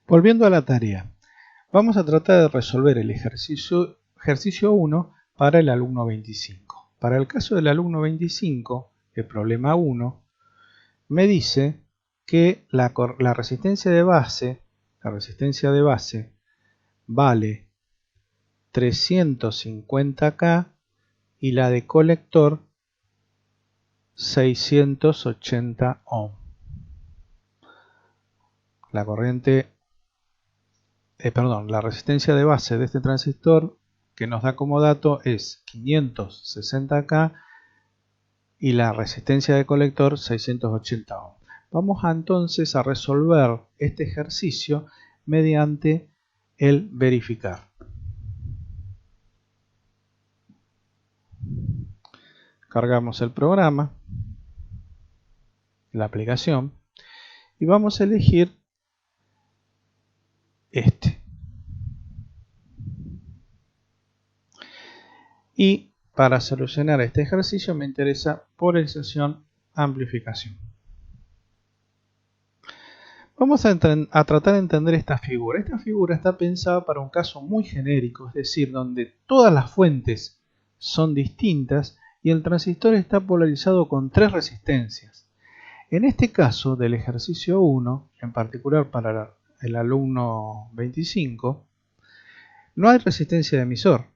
Volviendo a la tarea, vamos a tratar de resolver el ejercicio 1 para el alumno 25. Para el caso del alumno 25, el problema 1, me dice que la resistencia de base vale 350K y la de colector 680 ohm. La resistencia de base de este transistor que nos da como dato es 560K y la resistencia de colector 680 ohm. Vamos entonces a resolver este ejercicio mediante el verificar. Cargamos el programa, la aplicación, y vamos a elegir este. Y para solucionar este ejercicio me interesa polarización, amplificación. Vamos a tratar de entender esta figura. Esta figura está pensada para un caso muy genérico, es decir, donde todas las fuentes son distintas y el transistor está polarizado con 3 resistencias. En este caso del ejercicio 1, en particular para el alumno 25, no hay resistencia de emisor,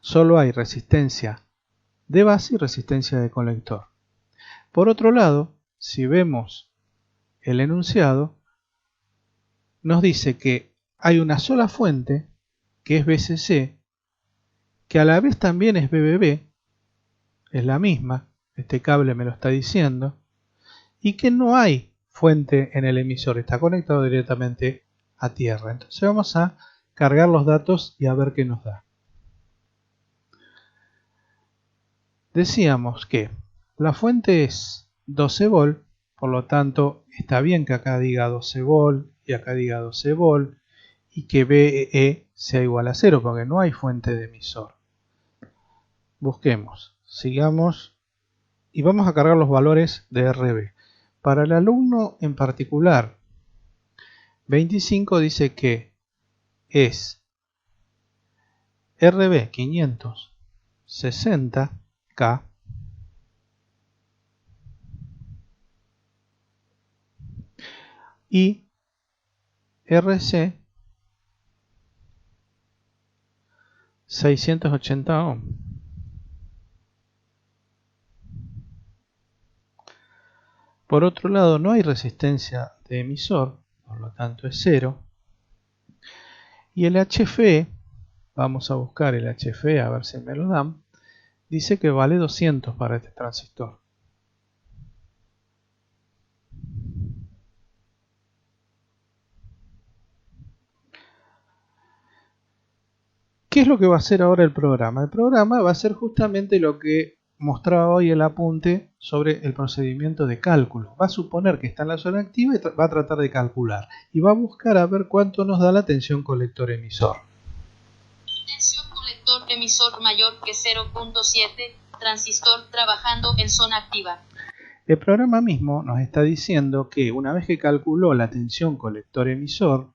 solo hay resistencia de base y resistencia de colector. Por otro lado, si vemos el enunciado, nos dice que hay una sola fuente, que es BCC, que a la vez también es BBB, es la misma, este cable me lo está diciendo, y que no hay fuente en el emisor, está conectado directamente a tierra. Entonces vamos a cargar los datos y a ver qué nos da. Decíamos que la fuente es 12 volt, por lo tanto está bien que acá diga 12 volt y acá diga 12 volt y que BE sea igual a 0 porque no hay fuente de emisor. Busquemos, sigamos y vamos a cargar los valores de RB. Para el alumno en particular, 25 dice que es RB 560K y RC 680 ohm. Por otro lado, no hay resistencia de emisor, por lo tanto es 0. Y el HFE, vamos a buscar el HFE a ver si me lo dan, dice que vale 200 para este transistor. ¿Qué es lo que va a hacer ahora el programa? El programa va a hacer justamente lo que mostraba hoy el apunte sobre el procedimiento de cálculo. Va a suponer que está en la zona activa y va a tratar de calcular. Y va a buscar a ver cuánto nos da la tensión colector-emisor. Tensión colector-emisor mayor que 0.7, transistor trabajando en zona activa. El programa mismo nos está diciendo que una vez que calculó la tensión colector-emisor,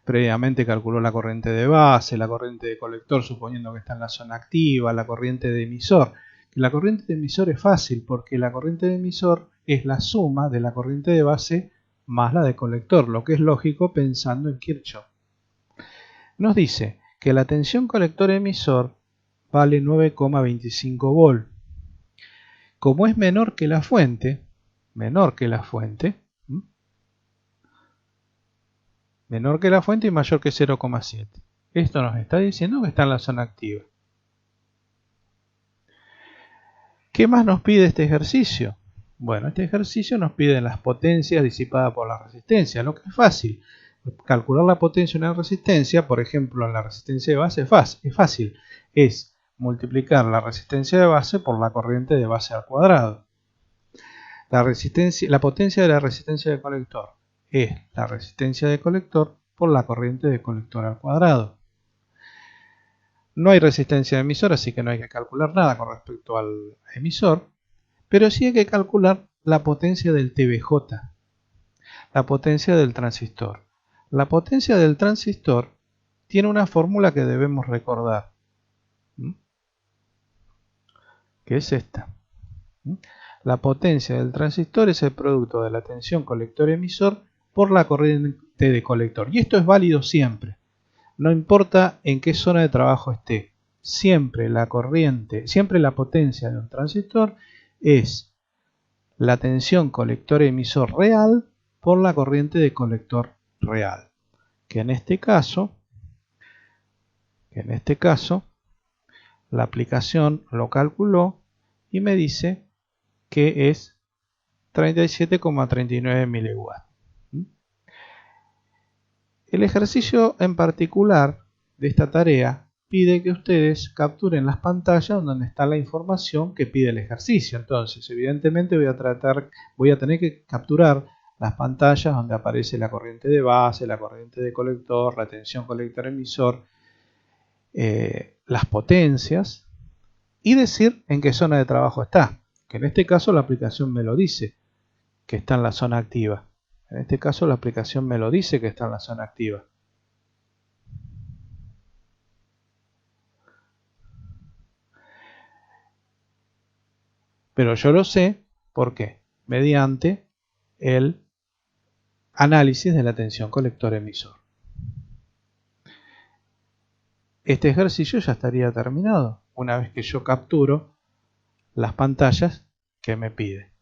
previamente calculó la corriente de base, la corriente de colector suponiendo que está en la zona activa, la corriente de emisor. La corriente de emisor es fácil porque la corriente de emisor es la suma de la corriente de base más la de colector, lo que es lógico pensando en Kirchhoff. Nos dice que la tensión colector-emisor vale 9,25 volt. Como es menor que la fuente y mayor que 0,7. Esto nos está diciendo que está en la zona activa. ¿Qué más nos pide este ejercicio? Bueno, este ejercicio nos pide las potencias disipadas por la resistencia, lo que es fácil. Calcular la potencia en una resistencia, por ejemplo en la resistencia de base, es fácil. Es multiplicar la resistencia de base por la corriente de base al cuadrado. La potencia de la resistencia de colector es la resistencia de colector por la corriente de colector al cuadrado. No hay resistencia de emisor, así que no hay que calcular nada con respecto al emisor, pero sí hay que calcular la potencia del TBJ. la potencia del transistor. La potencia del transistor tiene una fórmula que debemos recordar, que es esta. La potencia del transistor es el producto de la tensión colector-emisor por la corriente de colector. Y esto es válido siempre. No importa en qué zona de trabajo esté. Siempre la potencia de un transistor es la tensión colector-emisor real por la corriente de colector real. Que en este caso la aplicación lo calculó y me dice que es 37,39 miliwatts. El ejercicio en particular de esta tarea pide que ustedes capturen las pantallas donde está la información que pide el ejercicio. Entonces, evidentemente voy a tener que capturar las pantallas donde aparece la corriente de base, la corriente de colector, la tensión colector-emisor, las potencias y decir en qué zona de trabajo está. Que en este caso la aplicación me lo dice, que está en la zona activa. En este caso la aplicación me lo dice que está en la zona activa. Pero yo lo sé, ¿por qué? Mediante el análisis de la tensión colector-emisor. Este ejercicio ya estaría terminado una vez que yo capturo las pantallas que me pide.